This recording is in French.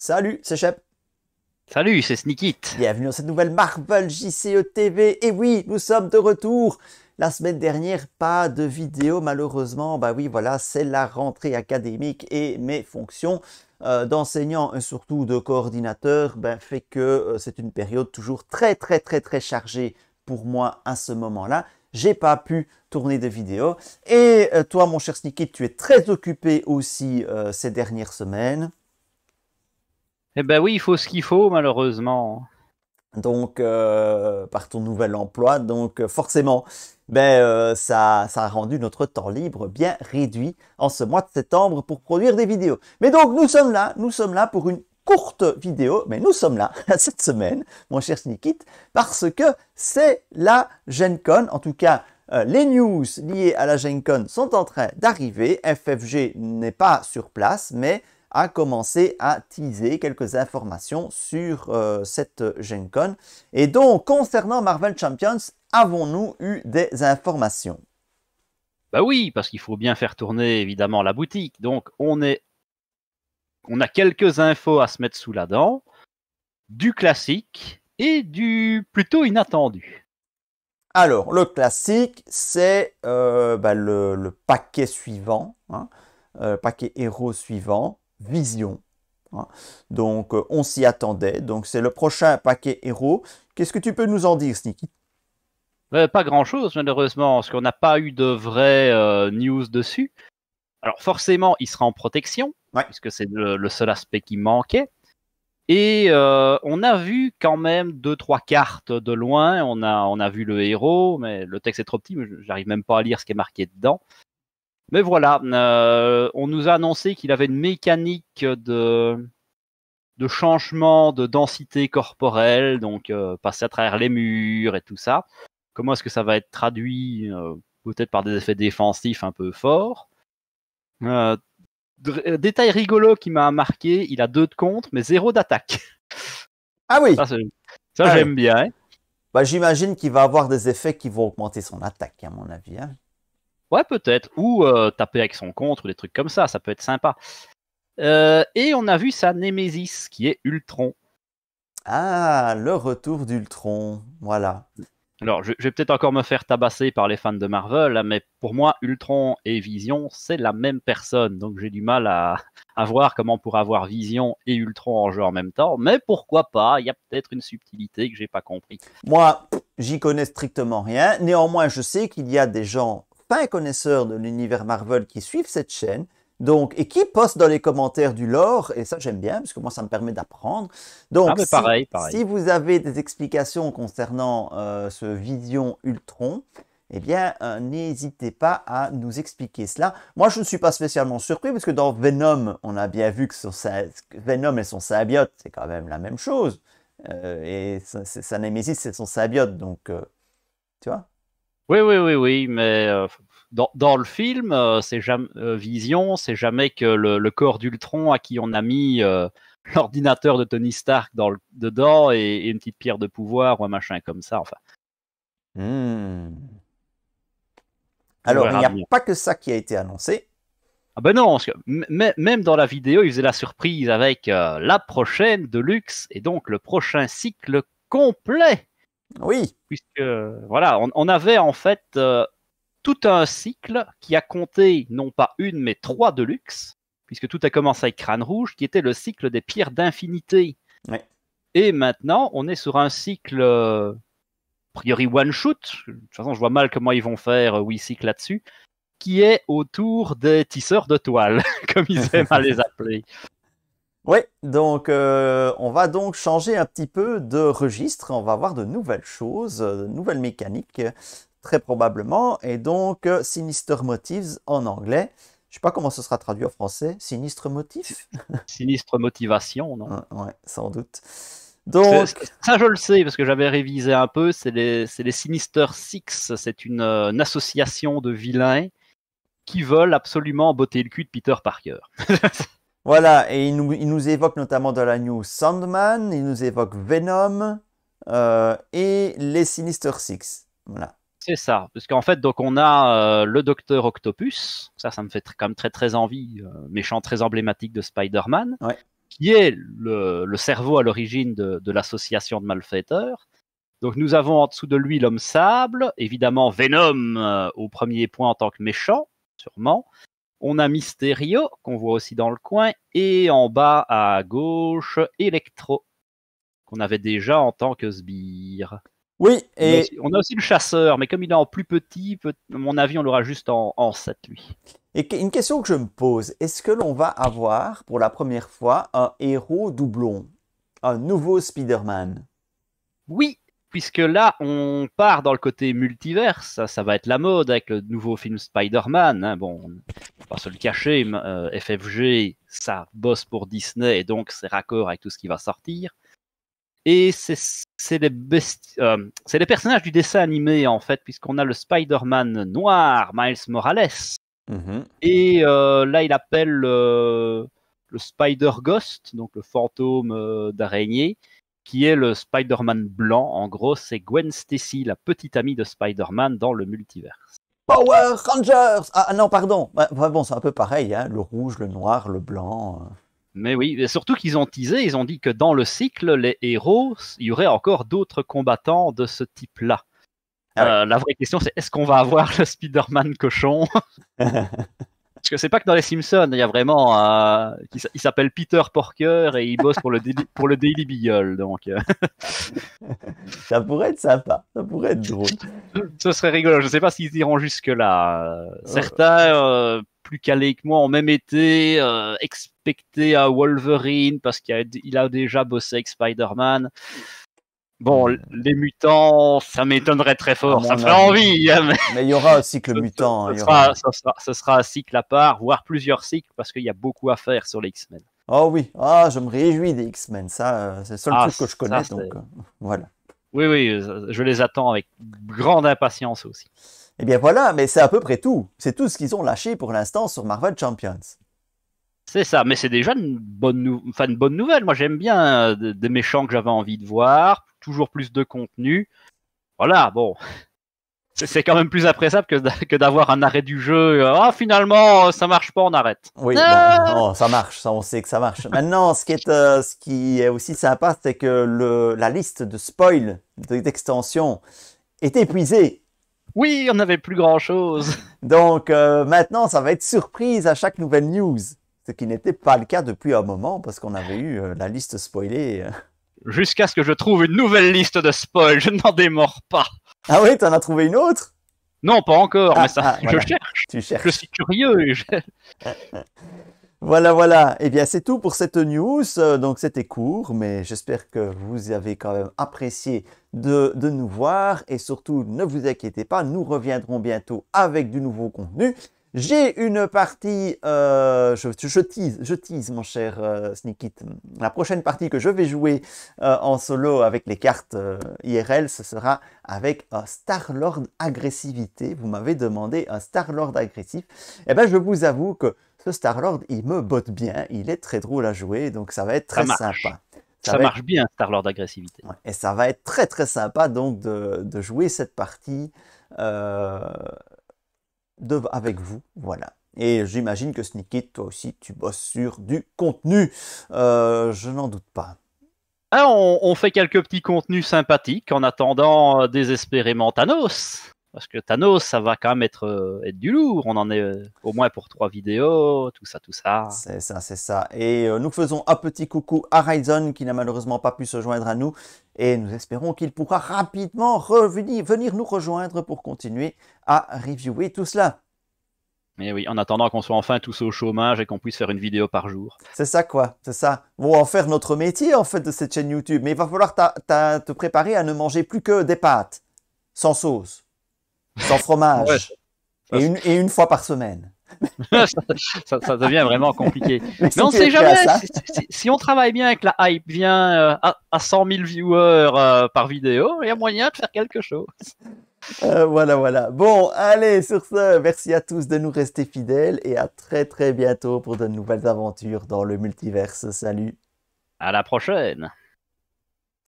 Salut, c'est Shep. Salut, c'est Sneakit. Bienvenue dans cette nouvelle Marvel JCE TV. Et oui, nous sommes de retour. La semaine dernière, pas de vidéo malheureusement. Bah oui, voilà, c'est la rentrée académique et mes fonctions d'enseignant et surtout de coordinateur fait que c'est une période toujours très chargée pour moi à ce moment-là. J'ai pas pu tourner de vidéo. Et toi, mon cher Sneakit, tu es très occupé aussi ces dernières semaines. Eh ben oui, il faut ce qu'il faut, malheureusement. Donc par ton nouvel emploi. Donc forcément, ça a rendu notre temps libre bien réduit en ce mois de septembre pour produire des vidéos. Mais donc nous sommes là pour une courte vidéo, mais nous sommes là cette semaine, mon cher Sneakit, parce que c'est la Gen Con, en tout cas les news liées à la Gen Con sont en train d'arriver. FFG n'est pas sur place, mais a commencé à teaser quelques informations sur cette Gen Con. Et donc, concernant Marvel Champions, avons-nous eu des informations? Bah oui, parce qu'il faut bien faire tourner évidemment la boutique. Donc on a quelques infos à se mettre sous la dent, du classique et du plutôt inattendu. Alors, le classique, c'est le paquet suivant, hein, paquet héros suivant, Vision. Hein. Donc, on s'y attendait. Donc, c'est le prochain paquet héros. Qu'est-ce que tu peux nous en dire, Sneaky? Pas grand-chose malheureusement, parce qu'on n'a pas eu de vraies news dessus. Alors forcément, il sera en protection, Ouais. puisque c'est le seul aspect qui manquait. Et on a vu quand même 2-3 cartes de loin. On a vu le héros, mais le texte est trop petit, j'arrive même pas à lire ce qui est marqué dedans. Mais voilà, on nous a annoncé qu'il avait une mécanique de changement de densité corporelle, donc passer à travers les murs et tout ça. Comment est-ce que ça va être traduit peut-être par des effets défensifs un peu forts. Détail rigolo qui m'a marqué, il a 2 de contre, mais 0 d'attaque. Ah oui. Ça j'aime bien. Hein. J'imagine qu'il va avoir des effets qui vont augmenter son attaque, à mon avis. Hein. Ouais, peut-être. Ou taper avec son contre, ou des trucs comme ça peut être sympa. Et on a vu sa Némésis, qui est Ultron. Ah, le retour d'Ultron. Voilà. Alors, je vais peut-être encore me faire tabasser par les fans de Marvel, hein, mais pour moi, Ultron et Vision, c'est la même personne. Donc, j'ai du mal à voir comment on pourrait avoir Vision et Ultron en jeu en même temps. Mais pourquoi pas? Il y a peut-être une subtilité que j'ai pas compris. Moi, j'y connais strictement rien. Néanmoins, je sais qu'il y a des gens fins connaisseurs de l'univers Marvel qui suivent cette chaîne. Donc, et qui postent dans les commentaires du lore, et ça j'aime bien, parce que moi ça me permet d'apprendre. Ah, Donc, mais pareil. si vous avez des explications concernant ce Vision Ultron, eh bien, n'hésitez pas à nous expliquer cela. Moi, je ne suis pas spécialement surpris, parce que dans Venom, on a bien vu que Venom et son symbiote, c'est quand même la même chose. Et sa Némésis, c'est son symbiote, donc, tu vois. Oui, mais dans le film, c'est jamais Vision, c'est jamais que le corps d'Ultron à qui on a mis l'ordinateur de Tony Stark dedans et une petite pierre de pouvoir ou un machin comme ça. Enfin, on Alors, il n'y verra a bien. pas que ça qui a été annoncé. Ah ben non, parce que même dans la vidéo, il faisait la surprise avec la prochaine Deluxe et donc le prochain cycle complet. Oui. Puisque voilà, on avait en fait tout un cycle qui a compté non pas une mais 3 Deluxe, puisque tout a commencé avec Crâne Rouge, qui était le cycle des pierres d'infinité. Ouais. Et maintenant, on est sur un cycle a priori one shoot. De toute façon, je vois mal comment ils vont faire 8 cycles là-dessus, qui est autour des tisseurs de toile, comme ils aiment à les appeler. Oui, donc on va donc changer un petit peu de registre, on va voir de nouvelles choses, de nouvelles mécaniques, très probablement, et donc Sinister Motives en anglais. Je sais pas comment ce sera traduit en français, Sinistre Motif? Sinistre motivation, non? Ouais, sans doute. Donc, Ça, je le sais, parce que j'avais révisé un peu, c'est les Sinister Six, c'est une association de vilains qui veulent absolument botter le cul de Peter Parker. voilà, et il nous évoque notamment dans la news Sandman, il nous évoque Venom et les Sinister Six. Voilà. C'est ça, parce qu'en fait, donc on a le Docteur Octopus, ça me fait quand même très envie, méchant très emblématique de Spider-Man, Ouais. qui est le cerveau à l'origine de l'association de malfaiteurs. Donc nous avons en dessous de lui l'homme sable, évidemment Venom au premier point en tant que méchant, sûrement. On a Mysterio, qu'on voit aussi dans le coin, et en bas à gauche, Electro, qu'on avait déjà en tant que sbire. Oui, et on a aussi le chasseur, mais comme il est en plus petit, à mon avis, on l'aura juste en 7, lui. Et une question que je me pose, est-ce que l'on va avoir pour la première fois un héros doublon, un nouveau Spider-Man? Oui, puisque là, on part dans le côté multiverse, ça va être la mode avec le nouveau film Spider-Man. Hein. Bon, on va pas se le cacher, FFG, ça bosse pour Disney, et donc c'est raccord avec tout ce qui va sortir. Et c'est les personnages du dessin animé, en fait, puisqu'on a le Spider-Man noir, Miles Morales. Et là, il appelle le Spider-Ghost, donc le fantôme d'araignée, qui est le Spider-Man blanc. En gros, c'est Gwen Stacy, la petite amie de Spider-Man dans le multiverse. Power Rangers! Ah non, pardon. Bon, c'est un peu pareil, hein, le rouge, le noir, le blanc. Mais oui, et surtout qu'ils ont teasé, ils ont dit que dans le cycle, les héros, il y aurait encore d'autres combattants de ce type-là. Ah ouais. La vraie question, c'est est-ce qu'on va avoir le Spider-Man cochon? Parce que c'est pas que dans les Simpsons, il y a vraiment il s'appelle Peter Porker et il bosse pour le Daily Beagle, donc. Ça pourrait être sympa, ça pourrait être drôle. Ce serait rigolo. Je sais pas s'ils iront jusque là. Certains plus calés que moi ont même été expectés à Wolverine parce qu'il a déjà bossé avec Spider-Man. Bon, les mutants, ça m'étonnerait très fort. Ça me ferait envie. Hein, mais il y aura un cycle mutant. Ce sera un cycle à part, voire plusieurs cycles, parce qu'il y a beaucoup à faire sur les X-Men. Oh oui, je me réjouis des X-Men. Ça, c'est le seul truc que je connais. Donc, voilà. Oui, je les attends avec grande impatience aussi. Eh bien voilà, mais c'est à peu près tout. C'est tout ce qu'ils ont lâché pour l'instant sur Marvel Champions. C'est ça, mais c'est déjà une bonne nouvelle. Moi, j'aime bien des méchants que j'avais envie de voir, toujours plus de contenu. Voilà, bon. C'est quand même plus appréciable que d'avoir un arrêt du jeu. Finalement, ça marche pas, on arrête. Oui, bon, ça marche, ça, on sait que ça marche. Maintenant, ce qui est aussi sympa, c'est que la liste de spoil d'extension est épuisée. Oui, on n'avait plus grand-chose. Donc, maintenant, ça va être surprise à chaque nouvelle news. Ce qui n'était pas le cas depuis un moment, parce qu'on avait eu la liste spoilée. Jusqu'à ce que je trouve une nouvelle liste de spoil, je n'en démords pas. Ah oui, t'en as trouvé une autre? Non, pas encore, mais ça, voilà. je cherche. Tu cherches. Je suis curieux. Voilà. Eh bien, c'est tout pour cette news. Donc, c'était court, mais j'espère que vous avez quand même apprécié de nous voir. Et surtout, ne vous inquiétez pas, nous reviendrons bientôt avec du nouveau contenu. J'ai une partie, je tease mon cher Sneakit. La prochaine partie que je vais jouer en solo avec les cartes IRL, ce sera avec un Star-Lord agressivité. Vous m'avez demandé un Star-Lord agressif. Eh bien, je vous avoue que ce Star-Lord, il me botte bien. Il est très drôle à jouer, donc ça va être très sympa. Ça marche bien, Star-Lord agressivité. Ouais, et ça va être très très sympa donc de jouer cette partie avec vous, voilà. Et j'imagine que Sneakit, toi aussi, tu bosses sur du contenu. Je n'en doute pas. Alors, on fait quelques petits contenus sympathiques en attendant désespérément Thanos. Parce que Thanos, ça va quand même être du lourd. On en est au moins pour 3 vidéos, tout ça. C'est ça. Et nous faisons un petit coucou à Ryzen qui n'a malheureusement pas pu se joindre à nous. Et nous espérons qu'il pourra rapidement venir nous rejoindre pour continuer à reviewer tout cela. Mais oui, en attendant qu'on soit enfin tous au chômage et qu'on puisse faire une vidéo par jour. C'est ça quoi, c'est ça. On va en faire notre métier en fait de cette chaîne YouTube. Mais il va falloir te préparer à ne manger plus que des pâtes, sans sauce, sans fromage, ouais. et une fois par semaine. ça devient vraiment compliqué. Mais on ne sait jamais, si on travaille bien et que la hype vient à 100 000 viewers par vidéo, il y a moyen de faire quelque chose. Voilà. Bon, allez, sur ce, merci à tous de nous rester fidèles et à très très bientôt pour de nouvelles aventures dans le multiverse. Salut. À la prochaine.